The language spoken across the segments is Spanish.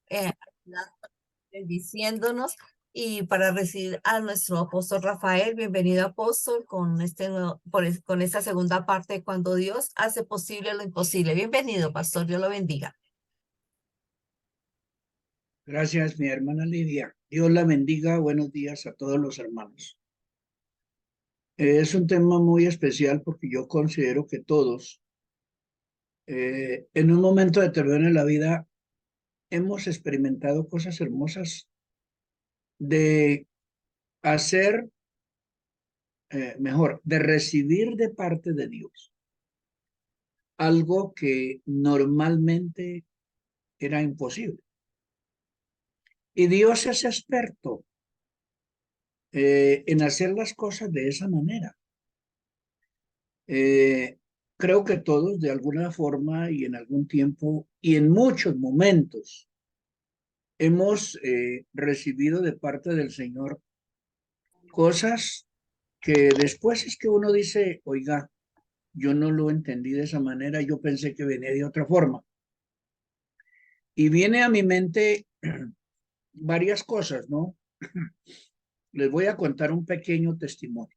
eh, bendiciéndonos y para recibir a nuestro apóstol Rafael. Bienvenido, apóstol, con con esta segunda parte, cuando Dios hace posible lo imposible. Bienvenido, pastor, Dios lo bendiga. Gracias, mi hermana Lidia. Dios la bendiga. Buenos días a todos los hermanos. Es un tema muy especial porque yo considero que todos, en un momento determinado en la vida, hemos experimentado cosas hermosas de hacer, mejor, de recibir de parte de Dios algo que normalmente era imposible. Y Dios es experto en hacer las cosas de esa manera. Eh, Creo que todos de alguna forma y en algún tiempo y en muchos momentos hemos recibido de parte del Señor cosas que después es que uno dice, oiga, yo no lo entendí de esa manera, yo pensé que venía de otra forma. Y viene a mi mente varias cosas, ¿no? Les voy a contar un pequeño testimonio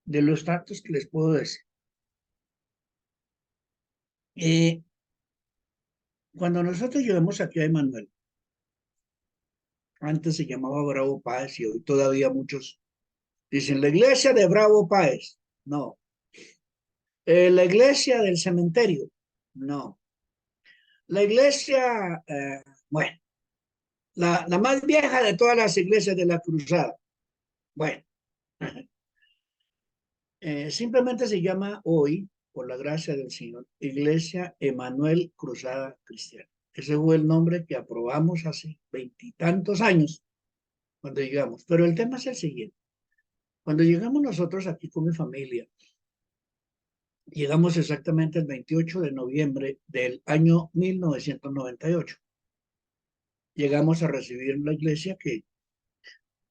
de los datos que les puedo decir. Eh, Cuando nosotros llegamos aquí a Emanuel, antes se llamaba Bravo Páez y hoy todavía muchos dicen la iglesia de Bravo Páez. No. La iglesia del cementerio. No. La iglesia, bueno, la más vieja de todas las iglesias de la cruzada. Bueno, simplemente se llama hoy, por la gracia del Señor, Iglesia Emanuel Cruzada Cristiana. Ese fue el nombre que aprobamos hace veintitantos años cuando llegamos. Pero el tema es el siguiente. Cuando llegamos nosotros aquí con mi familia, llegamos exactamente el 28 de noviembre del año 1998. Llegamos a recibir la iglesia que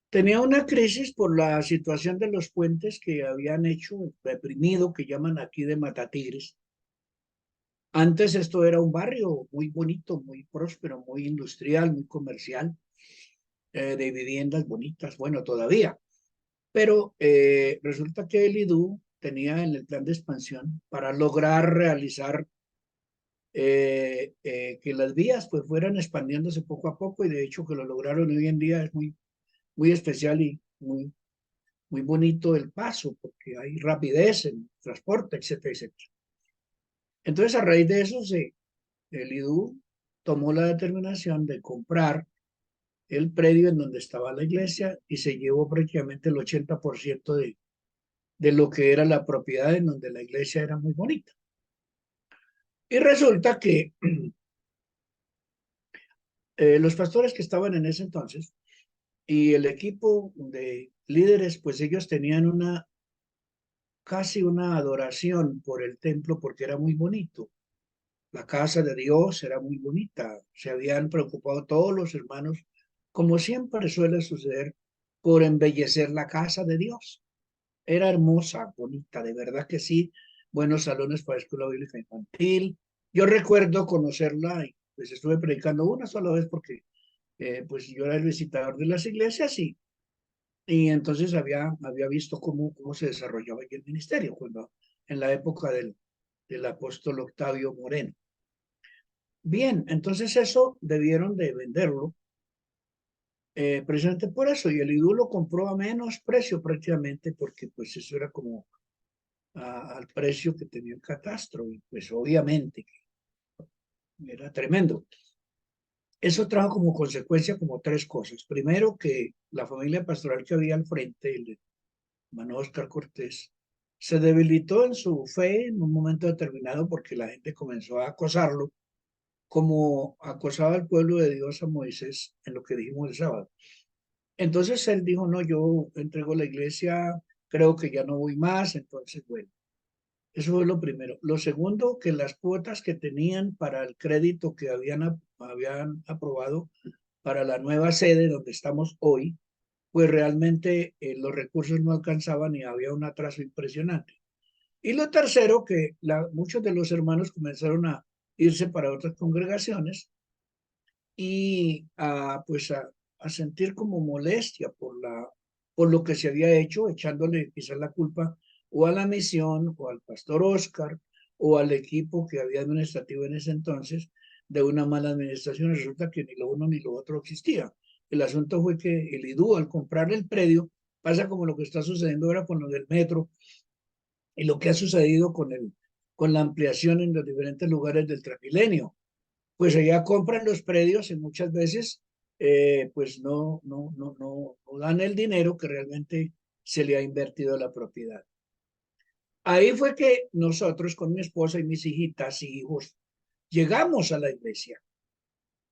tenía una crisis por la situación de los puentes que habían hecho, reprimido, que llaman aquí de Matatigres. Antes esto era un barrio muy bonito, muy próspero, muy industrial, muy comercial, de viviendas bonitas, bueno, todavía. Pero resulta que el IDU tenía en el plan de expansión para lograr realizar que las vías pues fueran expandiéndose poco a poco y de hecho que lo lograron hoy en día es muy, muy especial y muy, muy bonito el paso porque hay rapidez en transporte, etcétera, etcétera. Entonces a raíz de eso el IDU tomó la determinación de comprar el predio en donde estaba la iglesia y se llevó prácticamente el 80% de lo que era la propiedad en donde la iglesia era muy bonita. Y resulta que los pastores que estaban en ese entonces y el equipo de líderes, pues ellos tenían casi una adoración por el templo porque era muy bonito. La casa de Dios era muy bonita. Se habían preocupado todos los hermanos, como siempre suele suceder, por embellecer la casa de Dios. Era hermosa, bonita, de verdad que sí. Buenos salones para escuela bíblica infantil. Yo recuerdo conocerla y pues estuve predicando una sola vez porque pues yo era el visitador de las iglesias y entonces había visto cómo se desarrollaba aquí el ministerio cuando en la época del apóstol Octavio Moreno. Bien, entonces eso debieron de venderlo precisamente por eso y el IDU lo compró a menos precio prácticamente porque pues eso era como al precio que tenía el catastro y pues obviamente era tremendo. Eso trajo como consecuencia como tres cosas. Primero, que la familia pastoral que había al frente, el hermano Oscar Cortés, se debilitó en su fe en un momento determinado porque la gente comenzó a acosarlo como acosaba al pueblo de Dios a Moisés en lo que dijimos el sábado. Entonces él dijo, no, yo entrego la iglesia, creo que ya no voy más, entonces bueno. Eso fue lo primero. Lo segundo, que las cuotas que tenían para el crédito que habían aprobado para la nueva sede donde estamos hoy, pues realmente los recursos no alcanzaban y había un atraso impresionante. Y lo tercero, que muchos de los hermanos comenzaron a irse para otras congregaciones y pues a sentir como molestia por lo que se había hecho, echándole quizás la culpa o a la misión o al pastor Oscar o al equipo que había administrativo en ese entonces de una mala administración. Resulta que ni lo uno ni lo otro existía. El asunto fue que el IDU, al comprar el predio, pasa como lo que está sucediendo ahora con lo del metro y lo que ha sucedido con la ampliación en los diferentes lugares del Transmilenio. Pues allá compran los predios y muchas veces pues no dan el dinero que realmente se le ha invertido a la propiedad. Ahí fue que nosotros con mi esposa y mis hijitas y hijos llegamos a la iglesia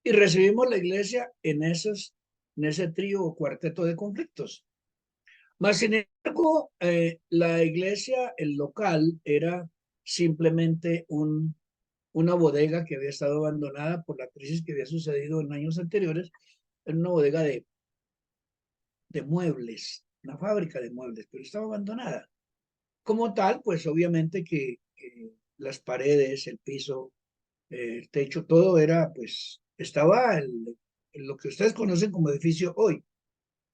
y recibimos la iglesia en ese trío o cuarteto de conflictos. Más sin embargo, la iglesia, el local, era simplemente una bodega que había estado abandonada por la crisis que había sucedido en años anteriores. Era una bodega de muebles, una fábrica de muebles, pero estaba abandonada. Como tal, pues obviamente que las paredes, el piso, el techo, todo era, pues, estaba en lo que ustedes conocen como edificio hoy,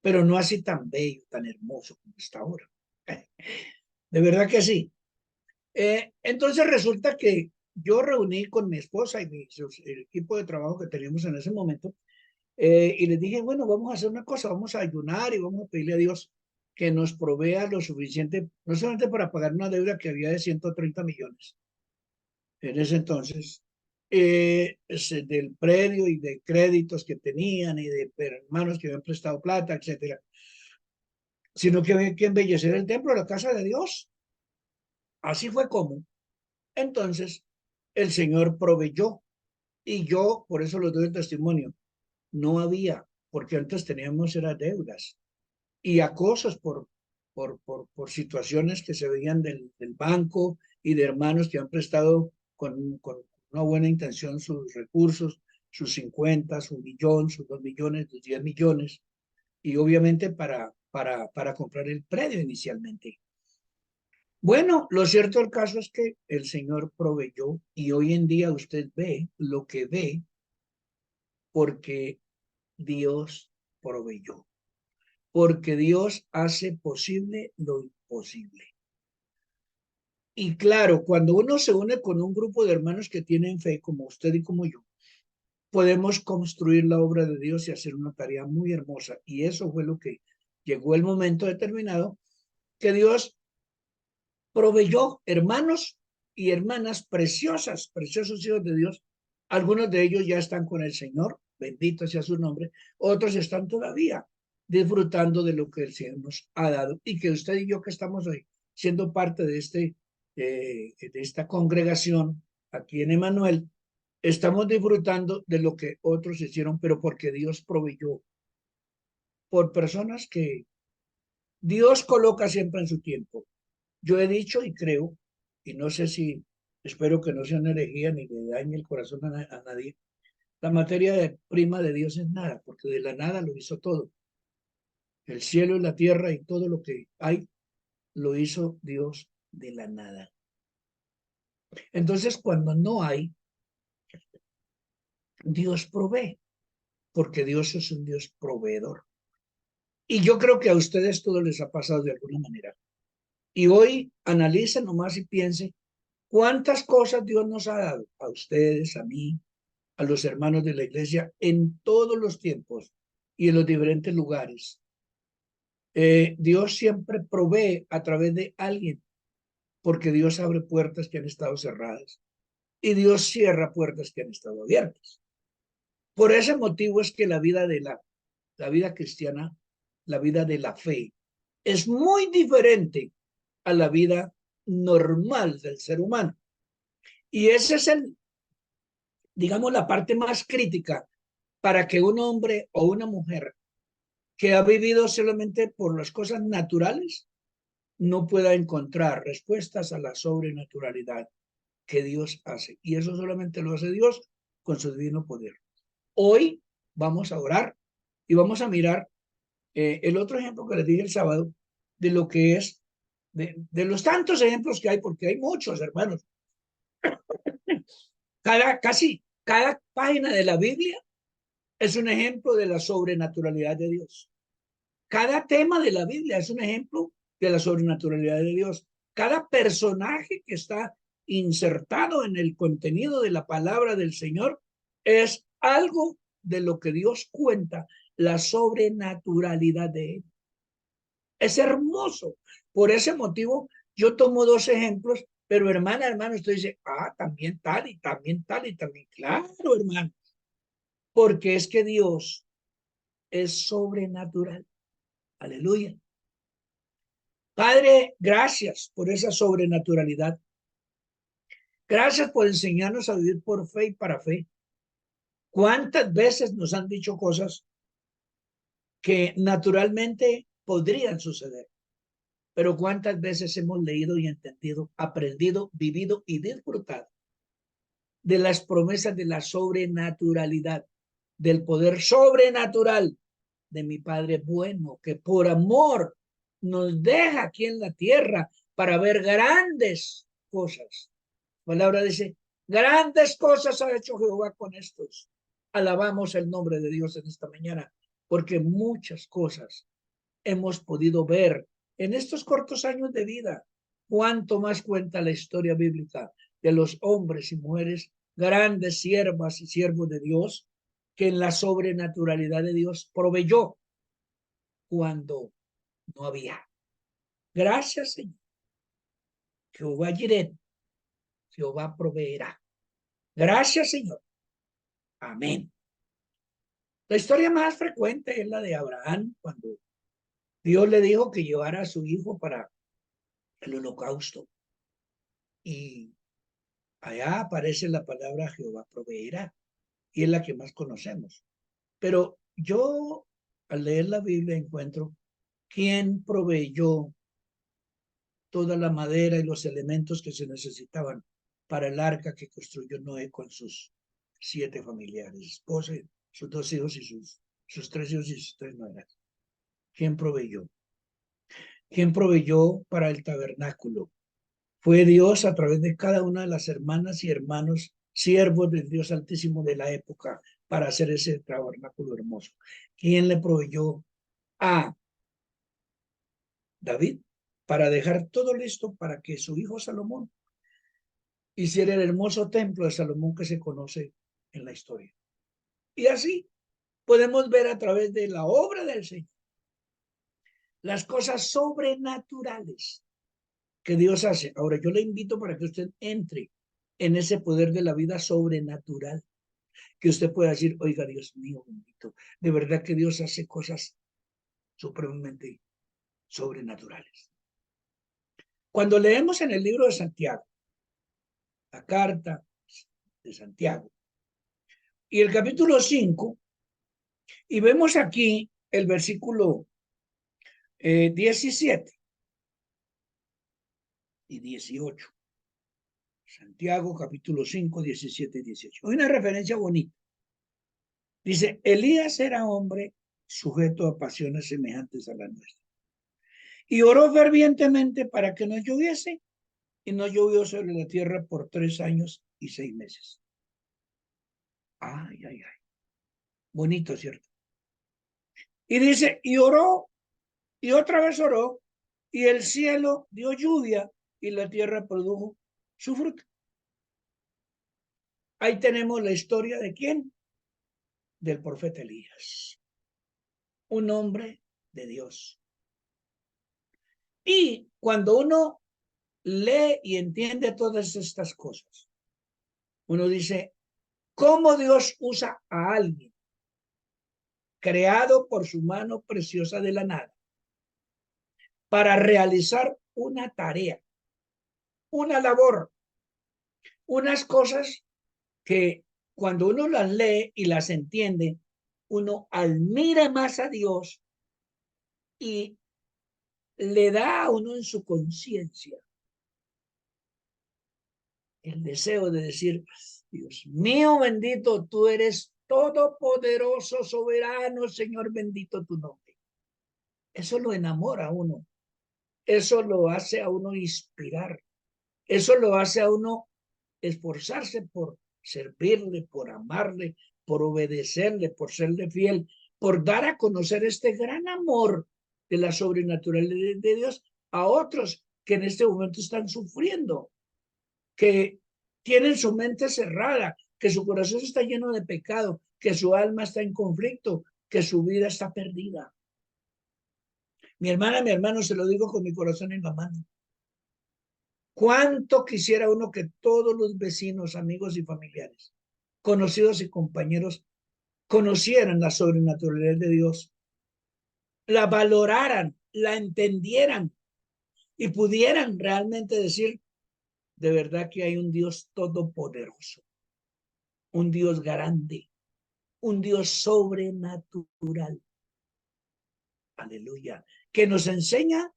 pero no así tan bello, tan hermoso como está ahora. De verdad que sí. Entonces resulta que yo reuní con mi esposa y el equipo de trabajo que teníamos en ese momento y les dije, bueno, vamos a hacer una cosa, vamos a ayunar y vamos a pedirle a Dios que nos provea lo suficiente, no solamente para pagar una deuda que había de 130 millones en ese entonces, del predio y de créditos que tenían y de hermanos que habían prestado plata, etcétera, sino que había que embellecer el templo, la casa de Dios. Así fue como. Entonces, el Señor proveyó y yo, por eso lo doy el testimonio, no había, porque antes teníamos eran deudas y acosos por situaciones que se veían del banco y de hermanos que han prestado con una buena intención sus recursos, sus 50, su millón, sus 2 millones, sus 10 millones, y obviamente para comprar el predio inicialmente. Bueno, lo cierto del caso es que el Señor proveyó y hoy en día usted ve lo que ve porque Dios proveyó, porque Dios hace posible lo imposible. Y claro, cuando uno se une con un grupo de hermanos que tienen fe, como usted y como yo, podemos construir la obra de Dios y hacer una tarea muy hermosa. Y eso fue lo que llegó el momento determinado que Dios proveyó hermanos y hermanas preciosas, preciosos hijos de Dios. Algunos de ellos ya están con el Señor, bendito sea su nombre. Otros están todavía disfrutando de lo que el Señor nos ha dado y que usted y yo que estamos hoy siendo parte de esta congregación aquí en Emanuel, estamos disfrutando de lo que otros hicieron, pero porque Dios proveyó por personas que Dios coloca siempre en su tiempo. Yo he dicho y creo, y no sé si, espero que no sea una herejía ni le dañe el corazón a nadie, la materia prima de Dios es nada, porque de la nada lo hizo todo. El cielo y la tierra y todo lo que hay, lo hizo Dios de la nada. Entonces, cuando no hay, Dios provee, porque Dios es un Dios proveedor. Y yo creo que a ustedes todo les ha pasado de alguna manera. Y hoy analicen nomás y piensen cuántas cosas Dios nos ha dado, a ustedes, a mí, a los hermanos de la iglesia en todos los tiempos y en los diferentes lugares. Dios siempre provee a través de alguien, porque Dios abre puertas que han estado cerradas y Dios cierra puertas que han estado abiertas. Por ese motivo es que la vida cristiana, la vida de la fe, es muy diferente a la vida normal del ser humano. Y ese es digamos, la parte más crítica para que un hombre o una mujer que ha vivido solamente por las cosas naturales no pueda encontrar respuestas a la sobrenaturalidad que Dios hace. Y eso solamente lo hace Dios con su divino poder. Hoy vamos a orar y vamos a mirar el otro ejemplo que les dije el sábado de lo que es, de los tantos ejemplos que hay, porque hay muchos, hermanos. Casi cada página de la Biblia es un ejemplo de la sobrenaturalidad de Dios. Cada tema de la Biblia es un ejemplo de la sobrenaturalidad de Dios. Cada personaje que está insertado en el contenido de la palabra del Señor es algo de lo que Dios cuenta, la sobrenaturalidad de él. Es hermoso. Por ese motivo, yo tomo dos ejemplos, pero hermano, usted dice, también tal y también tal y también. Claro, hermano, porque es que Dios es sobrenatural. Aleluya. Padre, gracias por esa sobrenaturalidad. Gracias por enseñarnos a vivir por fe y para fe. ¿Cuántas veces nos han dicho cosas que naturalmente podrían suceder? Pero ¿cuántas veces hemos leído y entendido, aprendido, vivido y disfrutado de las promesas de la sobrenaturalidad, del poder sobrenatural de mi Padre bueno, que por amor nos deja aquí en la tierra para ver grandes cosas? La palabra dice, grandes cosas ha hecho Jehová con estos. Alabamos el nombre de Dios en esta mañana, porque muchas cosas hemos podido ver en estos cortos años de vida. Cuánto más cuenta la historia bíblica de los hombres y mujeres, grandes siervas y siervos de Dios, que en la sobrenaturalidad de Dios proveyó cuando no había. Gracias, Señor. Jehová Jireh, Jehová proveerá. Gracias, Señor. Amén. La historia más frecuente es la de Abraham, cuando Dios le dijo que llevara a su hijo para el holocausto. Y allá aparece la palabra Jehová proveerá, y es la que más conocemos. Pero yo, al leer la Biblia, encuentro quién proveyó toda la madera y los elementos que se necesitaban para el arca que construyó Noé con sus 7 familiares, esposa, sus 2 hijos y sus 3 hijos y sus 3 nueras. ¿Quién proveyó? ¿Quién proveyó para el tabernáculo? Fue Dios a través de cada una de las hermanas y hermanos, siervos del Dios Altísimo de la época, para hacer ese tabernáculo hermoso. ¿Quién le proveyó a David para dejar todo listo para que su hijo Salomón hiciera el hermoso templo de Salomón que se conoce en la historia? Y así podemos ver a través de la obra del Señor las cosas sobrenaturales que Dios hace. Ahora yo le invito para que usted entre en ese poder de la vida sobrenatural, que usted pueda decir, oiga, Dios mío bendito, de verdad que Dios hace cosas supremamente sobrenaturales. Cuando leemos en el libro de Santiago, la carta de Santiago, y el capítulo 5, y vemos aquí el versículo 17 y 18. Santiago capítulo 5, 17 y 18. Hay una referencia bonita. Dice, Elías era hombre sujeto a pasiones semejantes a la nuestra. Y oró fervientemente para que no lloviese, y no llovió sobre la tierra por 3 años y 6 meses. Ay, ay, ay. Bonito, ¿cierto? Y dice, y oró, y otra vez oró, y el cielo dio lluvia, y la tierra produjo su fruto. Ahí tenemos la historia de ¿quién? Del profeta Elías, un hombre de Dios. Y cuando uno lee y entiende todas estas cosas, uno dice, ¿cómo Dios usa a alguien creado por su mano preciosa de la nada para realizar una tarea, una labor, unas cosas que cuando uno las lee y las entiende, uno admira más a Dios y le da a uno en su conciencia el deseo de decir, Dios mío bendito, tú eres todopoderoso, soberano, Señor bendito tu nombre. Eso lo enamora a uno, eso lo hace a uno inspirar, eso lo hace a uno esforzarse por servirle, por amarle, por obedecerle, por serle fiel, por dar a conocer este gran amor de la sobrenaturalidad de Dios a otros que en este momento están sufriendo, que tienen su mente cerrada, que su corazón está lleno de pecado, que su alma está en conflicto, que su vida está perdida. Mi hermana, mi hermano, se lo digo con mi corazón en la mano. ¿Cuánto quisiera uno que todos los vecinos, amigos y familiares, conocidos y compañeros, conocieran la sobrenaturalidad de Dios, la valoraran, la entendieran y pudieran realmente decir, de verdad que hay un Dios todopoderoso, un Dios grande, un Dios sobrenatural. Aleluya. Que nos enseña,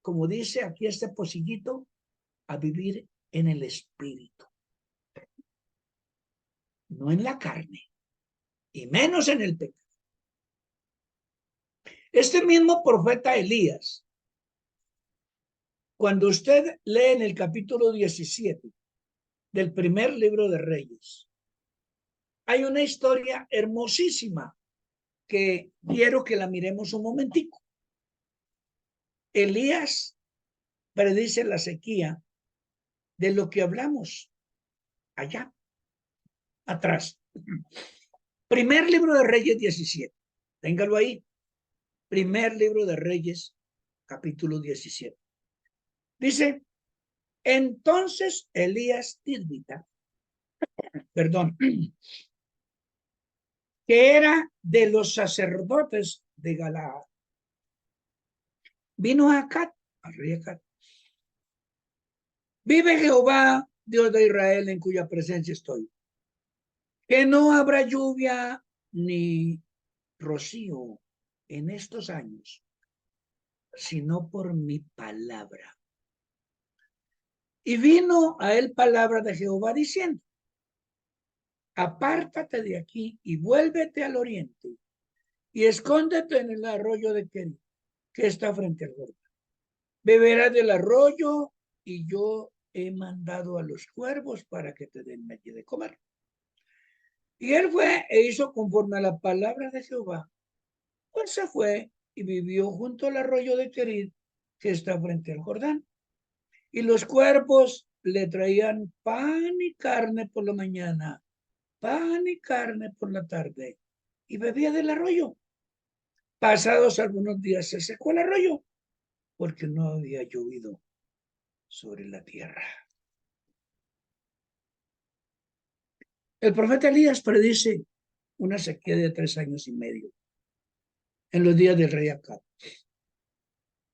como dice aquí este pocillito, a vivir en el espíritu, no en la carne, y menos en el pecado. Este mismo profeta Elías, cuando usted lee en el capítulo 17 del primer libro de Reyes, hay una historia hermosísima que quiero que la miremos un momentico. Elías predice la sequía de lo que hablamos allá atrás. Primer libro de Reyes 17. Téngalo ahí. Primer libro de Reyes, capítulo 17. Dice, entonces Elías Tisbita, perdón, que era de los sacerdotes de Galaad, vino a Acat, al rey Acat. Vive Jehová, Dios de Israel, en cuya presencia estoy, que no habrá lluvia ni rocío en estos años, sino por mi palabra. Y vino a él palabra de Jehová diciendo, apártate de aquí y vuélvete al oriente y escóndete en el arroyo de Kerit, que está frente al Jordán. Beberás del arroyo y yo he mandado a los cuervos para que te den allí de comer. Y él fue e hizo conforme a la palabra de Jehová. Pues se fue y vivió junto al arroyo de Kerit, que está frente al Jordán. Y los cuervos le traían pan y carne por la mañana, pan y carne por la tarde, y bebía del arroyo. Pasados algunos días se secó el arroyo, porque no había llovido sobre la tierra. El profeta Elías predice una sequía de 3 años y medio en los días del rey Acab.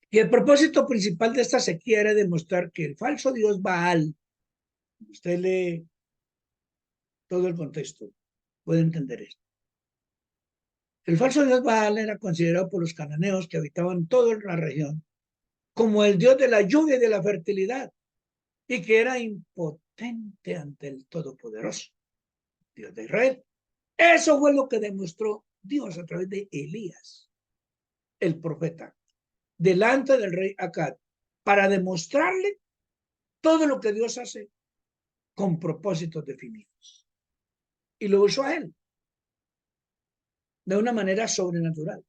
Y el propósito principal de esta sequía era demostrar que el falso dios Baal, usted lee todo el contexto, puede entender esto. El falso dios Baal era considerado por los cananeos que habitaban toda la región como el dios de la lluvia y de la fertilidad, y que era impotente ante el Todopoderoso, Dios de Israel. Eso fue lo que demostró Dios a través de Elías, el profeta, delante del rey Acab, para demostrarle todo lo que Dios hace con propósitos definidos. Y lo usó a él de una manera sobrenatural.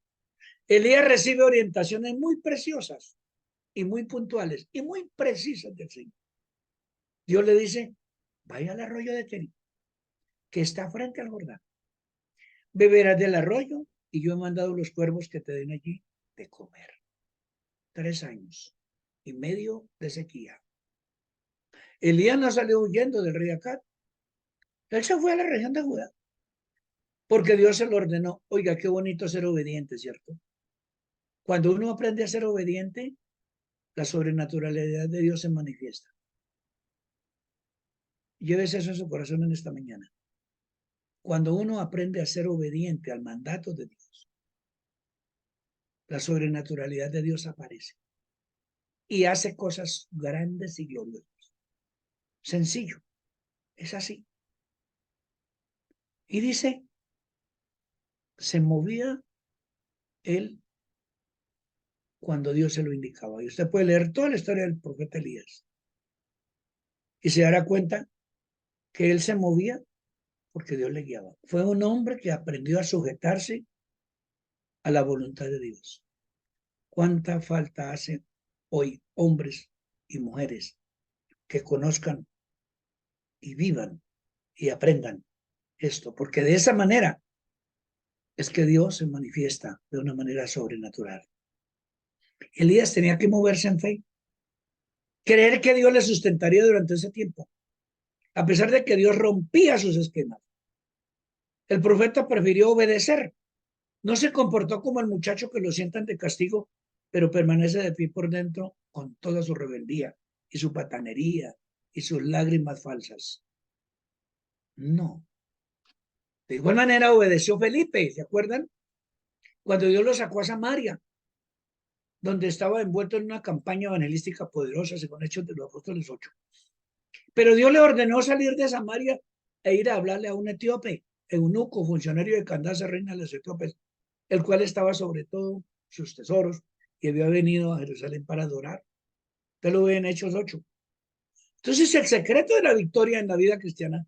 Elías recibe orientaciones muy preciosas y muy puntuales y muy precisas del Señor. Dios le dice, vaya al arroyo de Kerit, que está frente al Jordán. Beberás del arroyo y yo he mandado los cuervos que te den allí de comer. 3 años y medio de sequía. Elías no salió huyendo del rey Acab. Él se fue a la región de Judá porque Dios se lo ordenó. Oiga, qué bonito ser obediente, ¿cierto? Cuando uno aprende a ser obediente, la sobrenaturalidad de Dios se manifiesta. Llévese eso en su corazón en esta mañana. Cuando uno aprende a ser obediente al mandato de Dios, la sobrenaturalidad de Dios aparece y hace cosas grandes y gloriosas. Sencillo, es así. Y dice, se movía él cuando Dios se lo indicaba. Y usted puede leer toda la historia del profeta Elías y se dará cuenta que él se movía porque Dios le guiaba. Fue un hombre que aprendió a sujetarse a la voluntad de Dios. ¿Cuánta falta hace hoy hombres y mujeres que conozcan y vivan y aprendan esto? Porque de esa manera es que Dios se manifiesta de una manera sobrenatural. Elías tenía que moverse en fe, creer que Dios le sustentaría durante ese tiempo, a pesar de que Dios rompía sus esquemas. El profeta prefirió obedecer. No se comportó como el muchacho que lo sientan de castigo, pero permanece de pie por dentro con toda su rebeldía y su patanería y sus lágrimas falsas. No. De igual manera obedeció Felipe, ¿se acuerdan? Cuando Dios lo sacó a Samaria, donde estaba envuelto en una campaña evangelística poderosa, según Hechos de los Apóstoles 8. Pero Dios le ordenó salir de Samaria e ir a hablarle a un etíope, eunuco, funcionario de Candace, reina de los etíopes, el cual estaba sobre todo sus tesoros y había venido a Jerusalén para adorar. Usted lo ve en Hechos 8. Entonces, el secreto de la victoria en la vida cristiana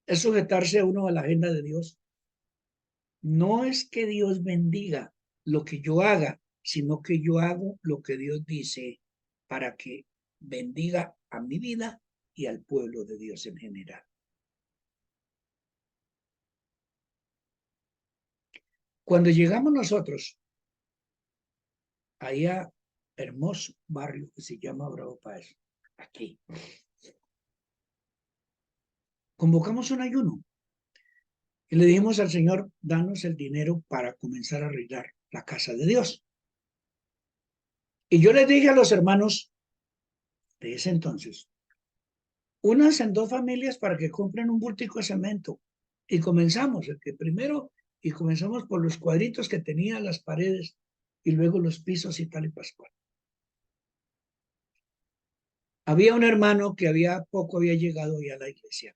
es sujetarse a uno a la agenda de Dios. No es que Dios bendiga lo que yo haga, sino que yo hago lo que Dios dice para que bendiga a mi vida y al pueblo de Dios en general. Cuando llegamos nosotros allá, hermoso barrio que se llama Bravo Paz, aquí, convocamos un ayuno y le dijimos al Señor, danos el dinero para comenzar a arreglar la casa de Dios. Y yo les dije a los hermanos de ese entonces, unas en dos familias para que compren un bultico de cemento. Y comenzamos, el que primero, y comenzamos por los cuadritos que tenía las paredes y luego los pisos y tal y pascual. Había un hermano que había llegado ya a la iglesia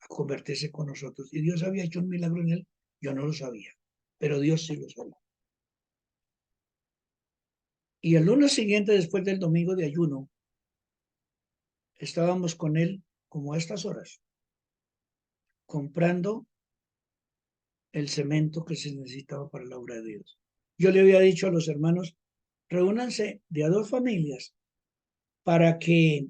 a convertirse con nosotros y Dios había hecho un milagro en él. Yo no lo sabía, pero Dios sí lo sabía. Y el lunes siguiente, después del domingo de ayuno, estábamos con él como a estas horas, comprando el cemento que se necesitaba para la obra de Dios. Yo le había dicho a los hermanos, reúnanse de a dos familias para que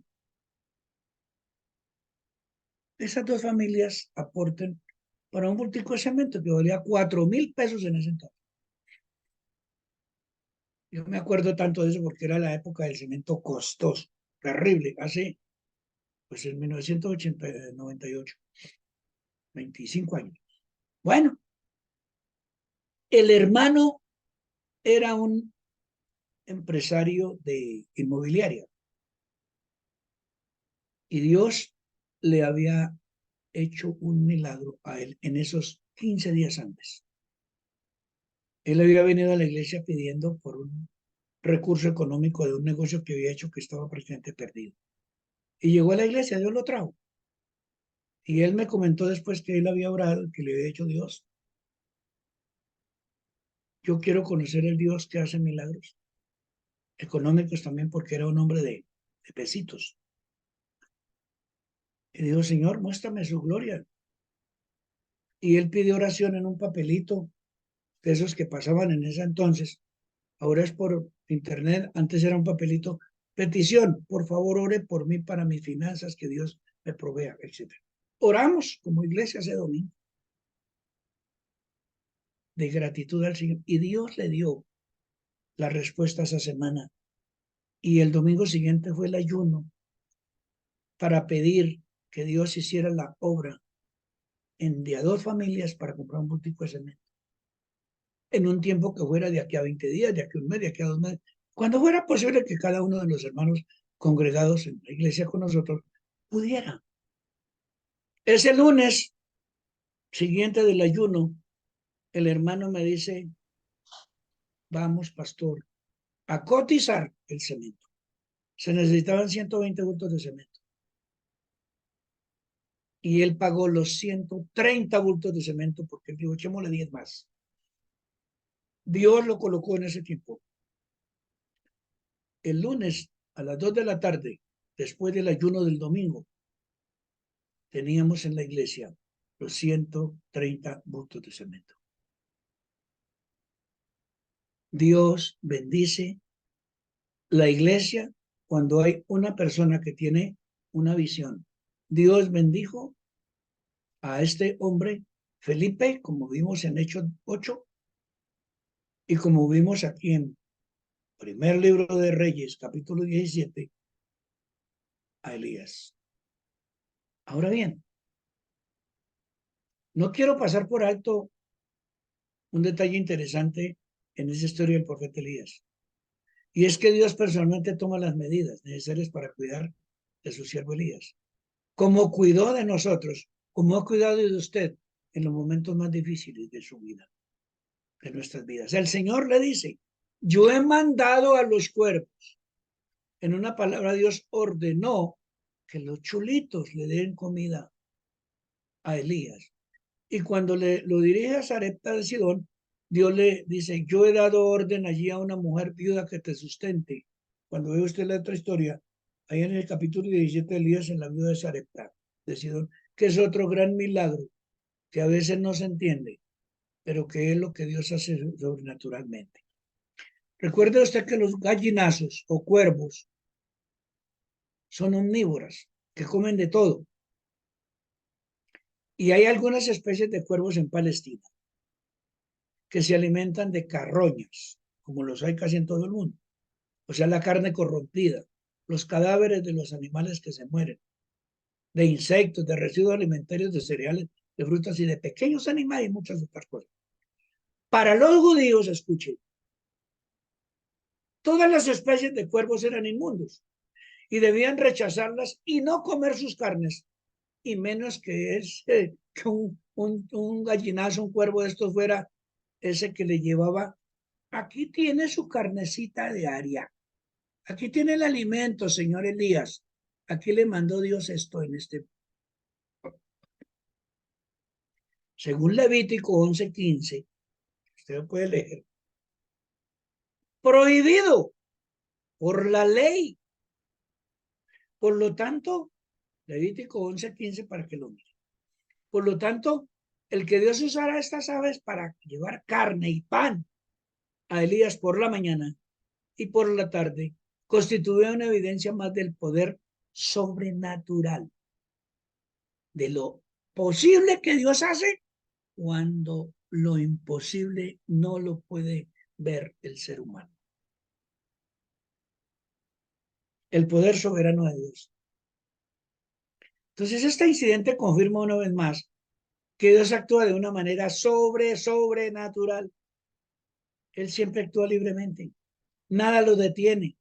esas dos familias aporten para un bultico de cemento que valía 4,000 pesos en ese entonces. Yo me acuerdo tanto de eso porque era la época del cemento costoso, terrible, hace, pues en 1998, 25 años. Bueno, el hermano era un empresario de inmobiliaria y Dios le había hecho un milagro a él en esos 15 días antes. Él había venido a la iglesia pidiendo por un recurso económico de un negocio que había hecho que estaba prácticamente perdido. Y llegó a la iglesia, Dios lo trajo. Y él me comentó después que él había orado, que le había dicho Dios, yo quiero conocer el Dios que hace milagros económicos también porque era un hombre de pesitos. Y dijo, Señor, muéstrame su gloria. Y él pidió oración en un papelito de esos que pasaban en ese entonces. Ahora es por internet, antes era un papelito. Petición, por favor, ore por mí para mis finanzas, que Dios me provea, etc. Oramos como iglesia ese domingo de gratitud al Señor y Dios le dio la respuesta esa semana. Y el domingo siguiente fue el ayuno para pedir que Dios hiciera la obra en de a dos familias para comprar un bultico de cemento. En un tiempo que fuera de aquí a 20 días, de aquí a un mes, de aquí a 2 meses, cuando fuera posible que cada uno de los hermanos congregados en la iglesia con nosotros pudiera. Ese lunes siguiente del ayuno, el hermano me dice, vamos, pastor, a cotizar el cemento. Se necesitaban 120 bultos de cemento. Y él pagó los 130 bultos de cemento porque él dijo, echémosle 10 más. Dios lo colocó en ese tiempo. El lunes a las 2 de la tarde, después del ayuno del domingo, teníamos en la iglesia los 130 bultos de cemento. Dios bendice la iglesia cuando hay una persona que tiene una visión. Dios bendijo a este hombre Felipe, como vimos en Hechos 8, y como vimos aquí en primer libro de Reyes, capítulo 17, a Elías. Ahora bien, no quiero pasar por alto un detalle interesante en esa historia del profeta Elías. Y es que Dios personalmente toma las medidas necesarias para cuidar de su siervo Elías. Como cuidó de nosotros, como ha cuidado de usted en los momentos más difíciles de su vida, de nuestras vidas. El Señor le dice, yo he mandado a los cuervos. En una palabra, Dios ordenó que los chulitos le den comida a Elías. Y cuando lo dirige a Sarepta de Sidón, Dios le dice, yo he dado orden allí a una mujer viuda que te sustente. Cuando ve usted la otra historia, ahí en el capítulo 17 de Elías, en la viuda de Sarepta de Sidón, que es otro gran milagro que a veces no se entiende, pero que es lo que Dios hace sobrenaturalmente. Recuerde usted que los gallinazos o cuervos son omnívoras, que comen de todo. Y hay algunas especies de cuervos en Palestina que se alimentan de carroñas, como los hay casi en todo el mundo. O sea, la carne corrompida, los cadáveres de los animales que se mueren, de insectos, de residuos alimentarios, de cereales, de frutas y de pequeños animales y muchas otras cosas. Para los judíos, escuchen, todas las especies de cuervos eran inmundos y debían rechazarlas y no comer sus carnes, y menos que que un gallinazo, un cuervo de estos fuera ese que le llevaba, aquí tiene su carnecita diaria, aquí tiene el alimento, señor Elías, aquí le mandó Dios esto en este. Según Levítico 11:15, usted lo puede leer, prohibido por la ley. Por lo tanto, Levítico 11:15 para que lo mire. Por lo tanto, el que Dios usara estas aves para llevar carne y pan a Elías por la mañana y por la tarde constituye una evidencia más del poder sobrenatural, de lo posible que Dios hace cuando lo imposible no lo puede ver el ser humano. El poder soberano de Dios. Entonces, este incidente confirma una vez más que Dios actúa de una manera sobrenatural. Él siempre actúa libremente. Nada lo detiene.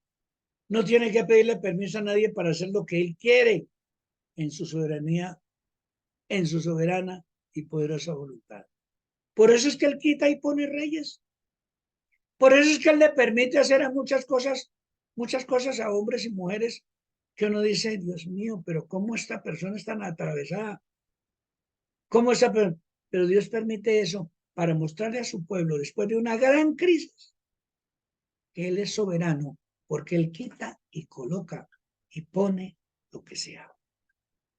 No tiene que pedirle permiso a nadie para hacer lo que él quiere en su soberanía, en su soberana y poderosa voluntad. Por eso es que él quita y pone reyes. Por eso es que él le permite hacer a muchas cosas a hombres y mujeres que uno dice, Dios mío, pero ¿cómo esta persona es tan atravesada? ¿Cómo esta persona? Pero Dios permite eso para mostrarle a su pueblo, después de una gran crisis, que Él es soberano, porque Él quita y coloca y pone lo que sea.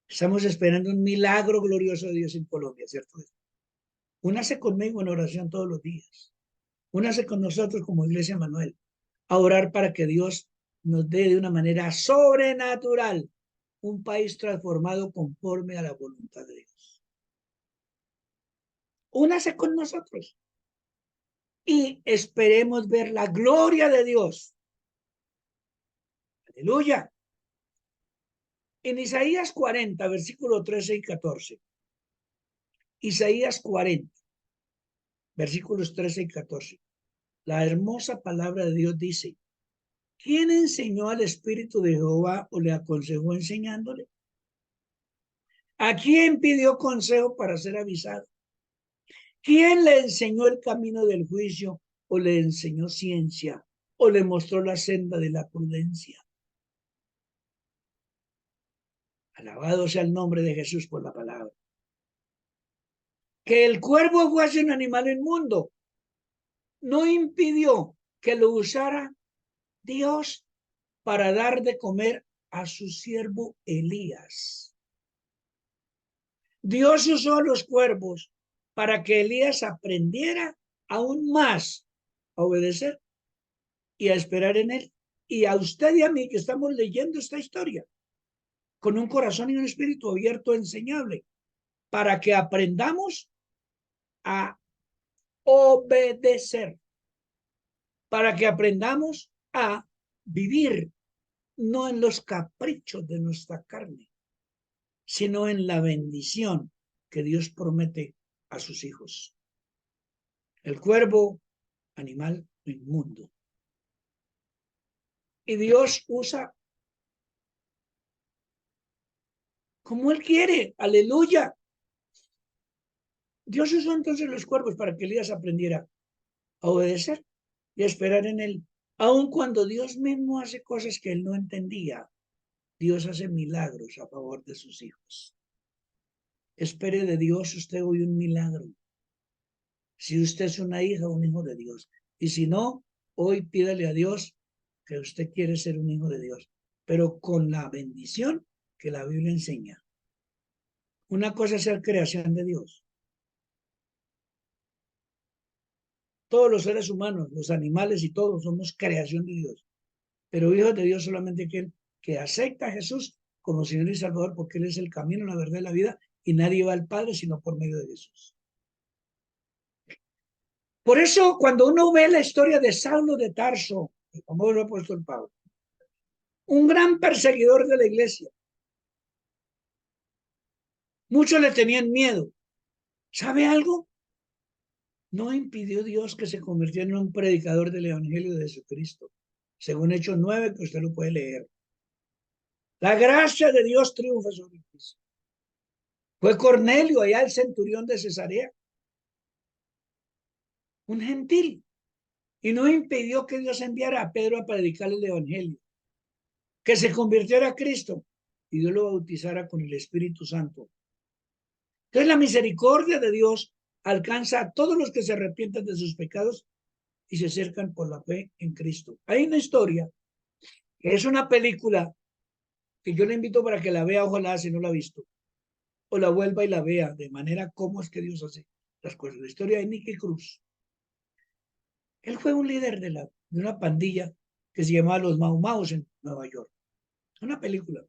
Estamos esperando un milagro glorioso de Dios en Colombia, ¿cierto? Únase conmigo en oración todos los días. Únase con nosotros como Iglesia Manuel a orar para que Dios nos dé de una manera sobrenatural un país transformado conforme a la voluntad de Dios. Únase con nosotros y esperemos ver la gloria de Dios. Aleluya. En Isaías 40, versículo 13 y 14. Isaías 40, versículos 13 y 14. La hermosa palabra de Dios dice, ¿quién enseñó al Espíritu de Jehová o le aconsejó enseñándole? ¿A quién pidió consejo para ser avisado? ¿Quién le enseñó el camino del juicio o le enseñó ciencia o le mostró la senda de la prudencia? Alabado sea el nombre de Jesús por la palabra. Que el cuervo fuese un animal inmundo no impidió que lo usara Dios para dar de comer a su siervo Elías. Dios usó a los cuervos para que Elías aprendiera aún más a obedecer y a esperar en él. Y a usted y a mí que estamos leyendo esta historia con un corazón y un espíritu abierto, enseñable, para que aprendamos a obedecer, para que aprendamos a vivir no en los caprichos de nuestra carne, sino en la bendición que Dios promete a sus hijos. El cuervo, animal inmundo. Y Dios usa como Él quiere. Aleluya. Dios usó entonces los cuervos para que Elías aprendiera a obedecer y a esperar en Él. Aun cuando Dios mismo hace cosas que Él no entendía, Dios hace milagros a favor de sus hijos. Espere de Dios usted hoy un milagro. Si usted es una hija o un hijo de Dios. Y si no, hoy pídale a Dios que usted quiere ser un hijo de Dios, pero con la bendición que la Biblia enseña. Una cosa es ser creación de Dios. Todos los seres humanos, los animales y todos somos creación de Dios. Pero hijos de Dios solamente aquel que acepta a Jesús como Señor y Salvador, porque Él es el camino, la verdad y la vida, y nadie va al Padre sino por medio de Jesús. Por eso, cuando uno ve la historia de Saulo de Tarso, el famoso apóstol Pablo, un gran perseguidor de la iglesia, muchos le tenían miedo. ¿Sabe algo? No impidió Dios que se convirtiera en un predicador del Evangelio de Jesucristo, según Hechos 9, que usted lo puede leer. La gracia de Dios triunfa sobre Cristo. Fue Cornelio, allá el centurión de Cesarea, un gentil, y no impidió que Dios enviara a Pedro a predicar el Evangelio, que se convirtiera a Cristo y Dios lo bautizara con el Espíritu Santo. Entonces la misericordia de Dios alcanza a todos los que se arrepienten de sus pecados y se acercan por la fe en Cristo. Hay una historia, que es una película, que yo le invito para que la vea, ojalá si no la ha visto, o la vuelva y la vea, de manera cómo es que Dios hace las cosas. La historia de Nicky Cruz. Él fue un líder de una pandilla que se llamaba Los Mau Maus en Nueva York. Una película.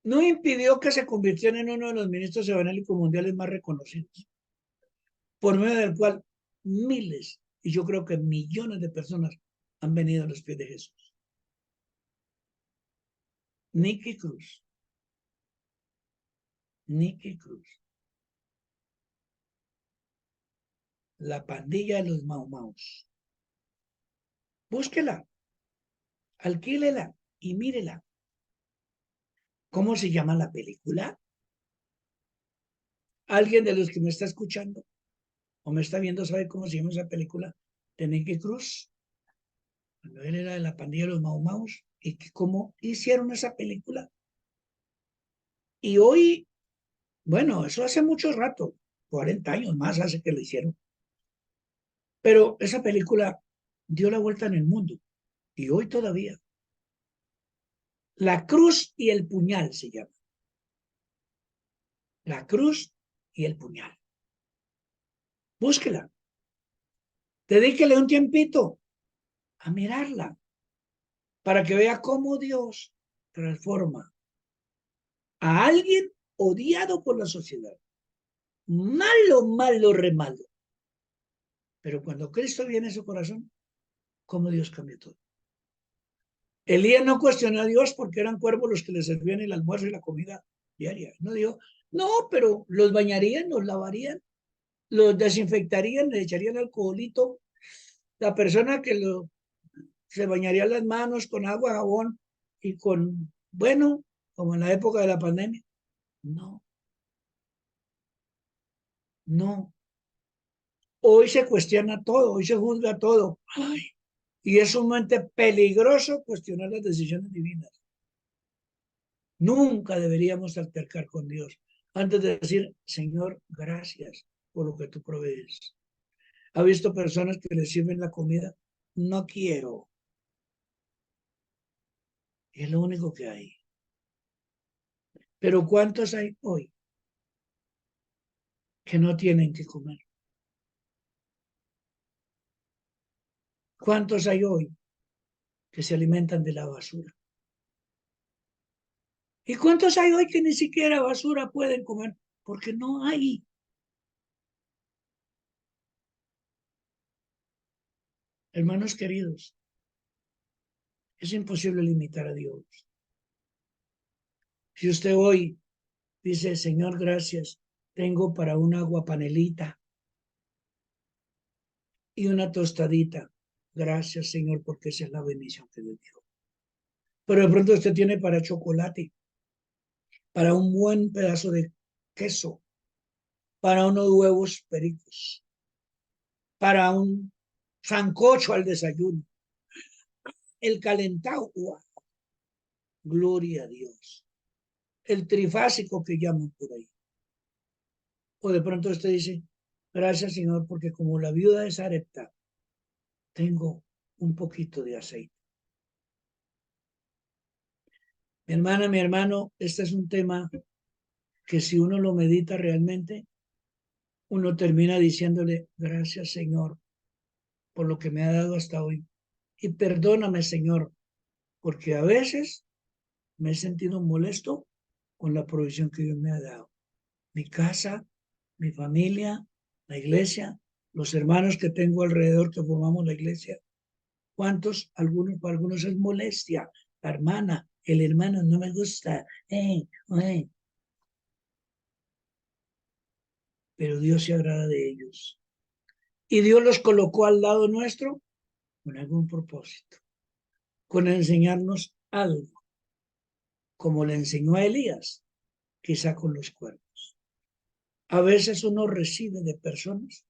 No impidió que se convirtiera en uno de los ministros evangélicos mundiales más reconocidos, por medio del cual miles, y yo creo que millones de personas han venido a los pies de Jesús. Nicky Cruz. Nicky Cruz. La pandilla de los Mau Maus. Búsquela, alquílela y mírela. ¿Cómo se llama la película? ¿Alguien de los que me está escuchando o me está viendo sabe cómo se llama esa película de Nicky Cruz? Cuando él era de la pandilla de los Mau Maus, y que cómo hicieron esa película. Y hoy, bueno, eso hace mucho rato, 40 años más hace que lo hicieron. Pero esa película dio la vuelta en el mundo y hoy todavía. La cruz y el puñal se llama. La cruz y el puñal. Búsquela. Dedíquele un tiempito a mirarla para que vea cómo Dios transforma a alguien odiado por la sociedad. Malo, malo, re malo. Pero cuando Cristo viene a su corazón, cómo Dios cambia todo. Elías no cuestionó a Dios porque eran cuervos los que le servían el almuerzo y la comida diaria. No dijo, no, pero los bañarían, los lavarían, los desinfectarían, le echarían alcoholito. La persona que se bañaría las manos con agua, jabón y con, bueno, como en la época de la pandemia. No, no. Hoy se cuestiona todo, hoy se juzga todo. Ay, y es sumamente peligroso cuestionar las decisiones divinas. Nunca deberíamos altercar con Dios antes de decir, Señor, gracias por lo que tú provees. ¿Ha visto personas que le sirven la comida? No quiero. Es lo único que hay. Pero ¿cuántos hay hoy que no tienen que comer? ¿Cuántos hay hoy que se alimentan de la basura? ¿Y cuántos hay hoy que ni siquiera basura pueden comer? Porque no hay. Hermanos queridos, es imposible limitar a Dios. Si usted hoy dice, Señor, gracias, tengo para un agua panelita y una tostadita. Gracias, Señor, porque esa es la bendición que Dios dio. Pero de pronto usted tiene para chocolate, para un buen pedazo de queso, para unos huevos pericos, para un sancocho al desayuno, el calentado, ¡wow! Gloria a Dios. El trifásico que llaman por ahí. O de pronto usted dice, gracias Señor, porque como la viuda de Sarepta, tengo un poquito de aceite. Mi hermana, mi hermano, este es un tema que si uno lo medita realmente, uno termina diciéndole, gracias Señor por lo que me ha dado hasta hoy. Y perdóname Señor, porque a veces me he sentido molesto con la provisión que Dios me ha dado. Mi casa, mi familia, la iglesia, los hermanos que tengo alrededor que formamos la iglesia. ¿Cuántos? Algunos, para algunos es molestia. La hermana, el hermano no me gusta. Pero Dios se agrada de ellos. Y Dios los colocó al lado nuestro con algún propósito, con enseñarnos algo, como le enseñó a Elías, quizá con los cuernos. A veces uno recibe de personas,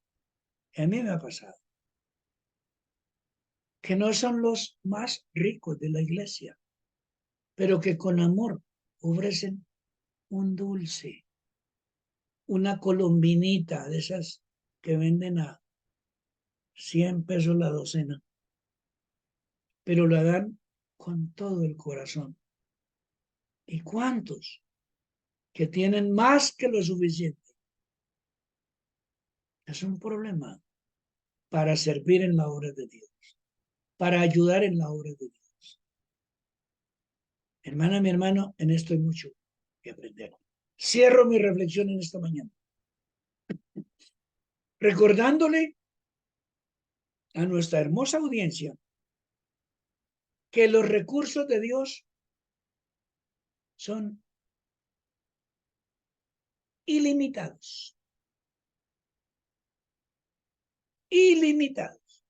y a mí me ha pasado, que no son los más ricos de la iglesia, pero que con amor ofrecen un dulce, una colombinita de esas que venden a 100 pesos la docena, pero la dan con todo el corazón. ¿Y cuántos que tienen más que lo suficiente? Es un problema para servir en la obra de Dios, para ayudar en la obra de Dios. Hermana, mi hermano, en esto hay mucho que aprender. Cierro mi reflexión en esta mañana, recordándole a nuestra hermosa audiencia que los recursos de Dios son ilimitados. Ilimitados.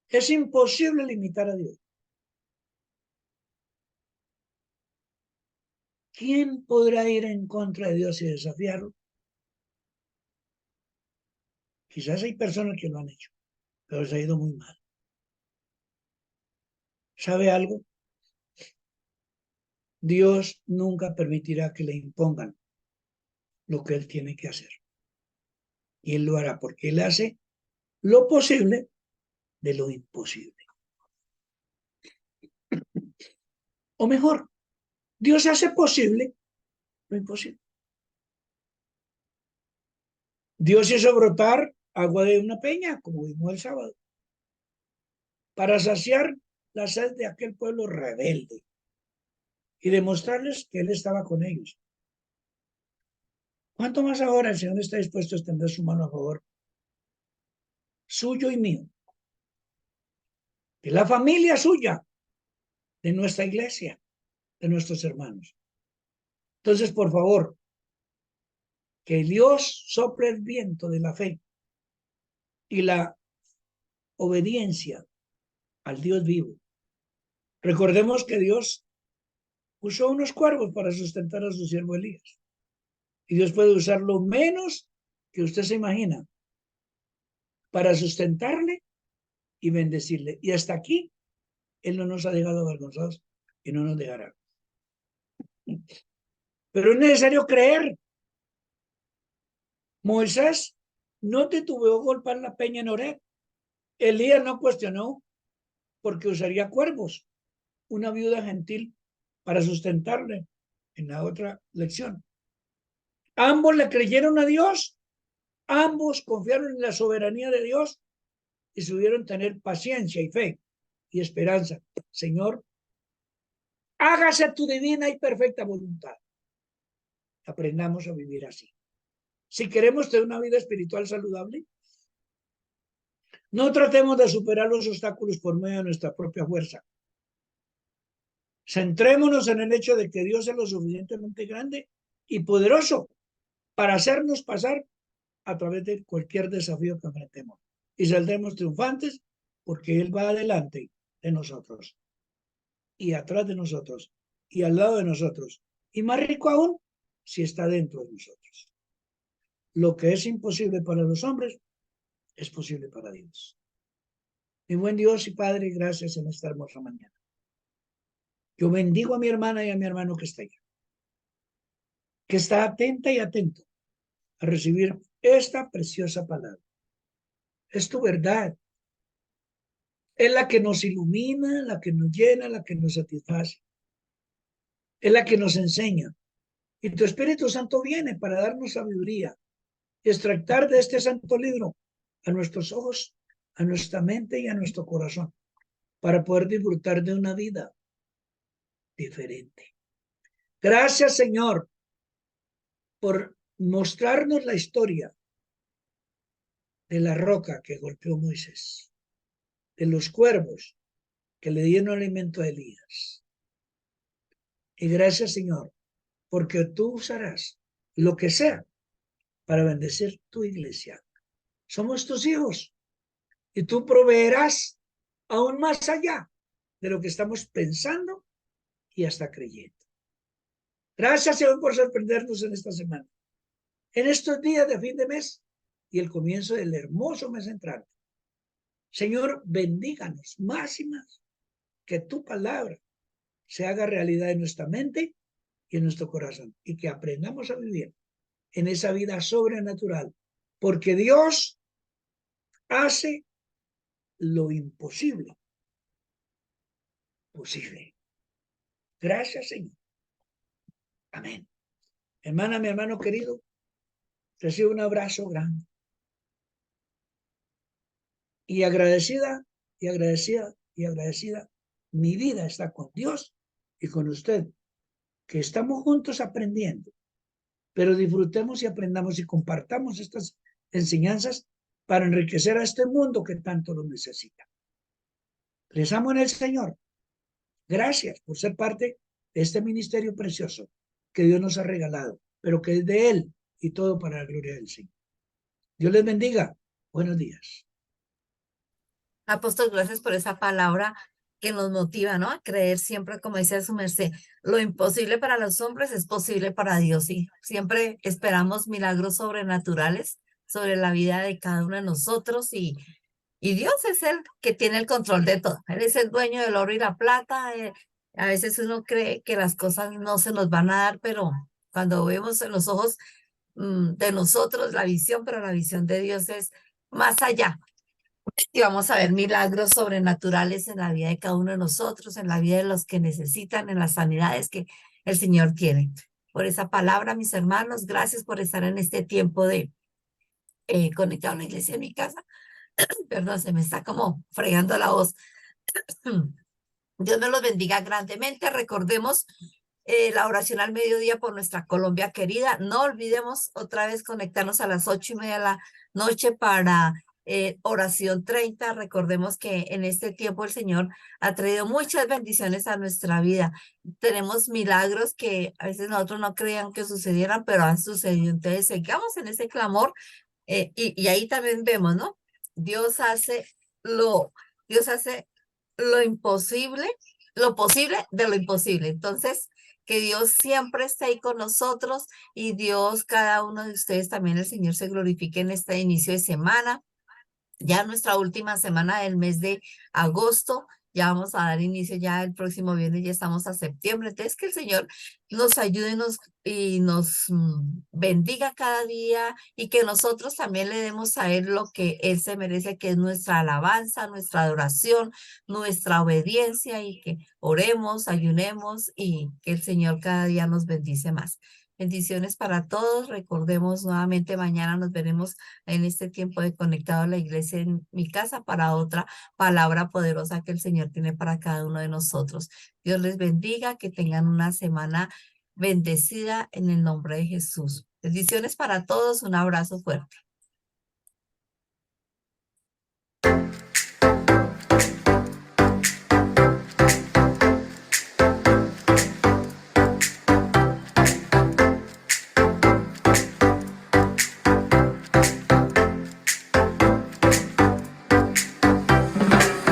Es imposible limitar a Dios. ¿Quién podrá ir en contra de Dios y desafiarlo? Quizás hay personas que lo han hecho, pero les ha ido muy mal. ¿Sabe algo? Dios nunca permitirá que le impongan lo que Él tiene que hacer. Y Él lo hará porque Él hace lo posible de lo imposible. O mejor, Dios hace posible lo imposible. Dios hizo brotar agua de una peña, como vimos el sábado, para saciar la sed de aquel pueblo rebelde y demostrarles que Él estaba con ellos. ¿Cuánto más ahora el Señor está dispuesto a extender su mano a favor suyo y mío? De la familia suya, de nuestra iglesia, de nuestros hermanos. Entonces, por favor, que Dios sople el viento de la fe y la obediencia al Dios vivo. Recordemos que Dios usó unos cuervos para sustentar a su siervo Elías. Y Dios puede usar lo menos que usted se imagina para sustentarle y bendecirle. Y hasta aquí, Él no nos ha dejado avergonzados y no nos dejará. Pero es necesario creer. Moisés no te tuvo golpear la peña en Horeb. Elías no cuestionó porque usaría cuervos, una viuda gentil, para sustentarle en la otra lección. Ambos le creyeron a Dios, ambos confiaron en la soberanía de Dios y supieron tener paciencia y fe y esperanza. Señor, hágase tu divina y perfecta voluntad. Aprendamos a vivir así. Si queremos tener una vida espiritual saludable, no tratemos de superar los obstáculos por medio de nuestra propia fuerza. Centrémonos en el hecho de que Dios es lo suficientemente grande y poderoso para hacernos pasar a través de cualquier desafío que enfrentemos. Y saldremos triunfantes porque Él va adelante de nosotros y atrás de nosotros y al lado de nosotros. Y más rico aún, si está dentro de nosotros. Lo que es imposible para los hombres es posible para Dios. Mi buen Dios y Padre, gracias en esta hermosa mañana. Yo bendigo a mi hermana y a mi hermano que está allá, que está atenta y atento a recibir esta preciosa palabra. Es tu verdad. Es la que nos ilumina, la que nos llena, la que nos satisface. Es la que nos enseña. Y tu Espíritu Santo viene para darnos sabiduría y extractar de este santo libro a nuestros ojos, a nuestra mente y a nuestro corazón, para poder disfrutar de una vida diferente. Gracias, Señor, por mostrarnos la historia de la roca que golpeó Moisés, de los cuervos que le dieron alimento a Elías. Y gracias, Señor, porque tú usarás lo que sea para bendecir tu iglesia. Somos tus hijos y tú proveerás aún más allá de lo que estamos pensando y hasta creyendo. Gracias, Señor, por sorprendernos en esta semana, en estos días de fin de mes y el comienzo del hermoso mes entrante. Señor, bendíganos más y más, que tu palabra se haga realidad en nuestra mente y en nuestro corazón, y que aprendamos a vivir en esa vida sobrenatural, porque Dios hace lo imposible posible. Gracias, Señor. Amén. Hermana, mi hermano querido, recibe un abrazo grande. Y agradecida, y agradecida, y agradecida, mi vida está con Dios y con usted, que estamos juntos aprendiendo, pero disfrutemos y aprendamos y compartamos estas enseñanzas para enriquecer a este mundo que tanto lo necesita. Les amo en el Señor. Gracias por ser parte de este ministerio precioso que Dios nos ha regalado, pero que es de Él y todo para la gloria del Señor. Dios les bendiga. Buenos días. Apóstol, gracias por esa palabra que nos motiva, ¿no? A creer siempre, como decía su merced, lo imposible para los hombres es posible para Dios, y siempre esperamos milagros sobrenaturales sobre la vida de cada uno de nosotros, y Dios es el que tiene el control de todo. Él es el dueño del oro y la plata. A veces uno cree que las cosas no se nos van a dar, pero cuando vemos en los ojos de nosotros la visión, pero la visión de Dios es más allá. Y vamos a ver milagros sobrenaturales en la vida de cada uno de nosotros, en la vida de los que necesitan, en las sanidades que el Señor tiene. Por esa palabra, mis hermanos, gracias por estar en este tiempo de conectado a la iglesia en mi casa. Perdón, se me está como fregando la voz. Dios me los bendiga grandemente. Recordemos la oración al mediodía por nuestra Colombia querida. No olvidemos otra vez conectarnos a las 8:30 de la noche para oración 30. Recordemos que en este tiempo el Señor ha traído muchas bendiciones a nuestra vida. Tenemos milagros que a veces nosotros no creíamos que sucedieran, pero han sucedido. Entonces, sigamos en ese clamor, y ahí también vemos, ¿no? Dios hace lo, Dios hace lo imposible, lo posible de lo imposible. Entonces, que Dios siempre esté ahí con nosotros, y Dios, cada uno de ustedes también, el Señor se glorifique en este inicio de semana, ya nuestra última semana del mes de agosto, Ya vamos a dar inicio ya el próximo viernes, ya estamos a septiembre. Entonces, que el Señor nos ayude y nos bendiga cada día y que nosotros también le demos a Él lo que Él se merece, que es nuestra alabanza, nuestra adoración, nuestra obediencia y que oremos, ayunemos y que el Señor cada día nos bendice más. Bendiciones para todos. Recordemos nuevamente, mañana nos veremos en este tiempo de Conectado a la Iglesia en mi casa para otra palabra poderosa que el Señor tiene para cada uno de nosotros. Dios les bendiga, que tengan una semana bendecida en el nombre de Jesús. Bendiciones para todos, un abrazo fuerte.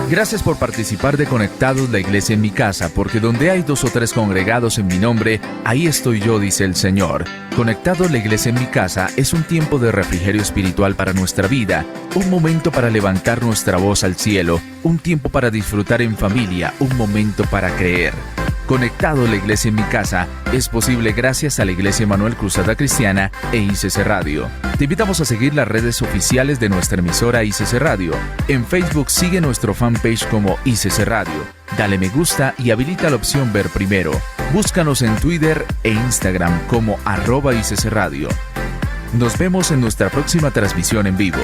Gracias por participar de Conectados la Iglesia en mi casa, porque donde hay 2 o 3 congregados en mi nombre, ahí estoy yo, dice el Señor. Conectados la Iglesia en mi casa es un tiempo de refrigerio espiritual para nuestra vida, un momento para levantar nuestra voz al cielo, un tiempo para disfrutar en familia, un momento para creer. Conectado la Iglesia en mi casa es posible gracias a la Iglesia Emanuel Cruzada Cristiana e ICC Radio. Te invitamos a seguir las redes oficiales de nuestra emisora ICC Radio. En Facebook sigue nuestro fanpage como ICC Radio. Dale me gusta y habilita la opción ver primero. Búscanos en Twitter e Instagram como @ICC Radio. Nos vemos en nuestra próxima transmisión en vivo.